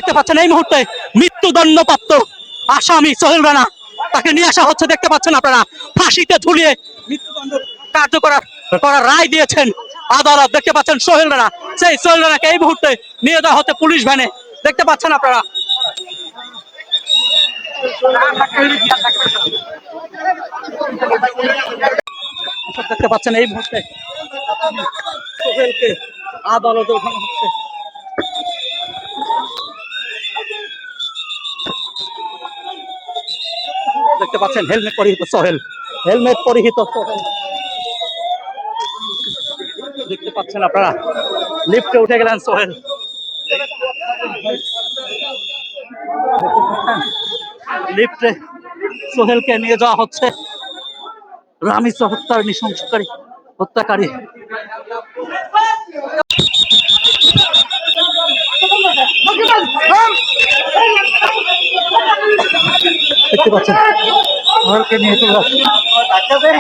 দেখতে পাচ্ছেন এই মুহূর্তে মৃত্যুদণ্ডপ্রাপ্ত আসামি সোহেল রানা, তাকে নিয়ে আসা হচ্ছে। দেখতে পাচ্ছেন আপনারা, ফাঁসিতে ঝুলিয়ে মৃত্যুদণ্ড করার রায় দিয়েছেন আদালত। দেখতে পাচ্ছেন সোহেল রানা, সেই সোহেল রানাকে এই মুহূর্তে নিয়ে যাওয়া হচ্ছে পুলিশ ভ্যানে। দেখতে পাচ্ছেন আপনারা, দেখতে পাচ্ছেন এই মুহূর্তে সোহেলকে আদালতে ওঠানো হচ্ছে। দেখতে পাচ্ছেন হেলমেট পরিহিত সোহেল, হেলমেট পরিহিত সোহেল। দেখতে পাচ্ছেন আপনারা, লিফটে উঠে গেলেন সোহেল। লিফটে সোহেলকে নিয়ে যাওয়া হচ্ছে। রামিজ হত্যার নৃশংসকারী হত্যাকারী। দেখতে পাচ্ছেন সোহেলকে নিয়ে চলে আসছে।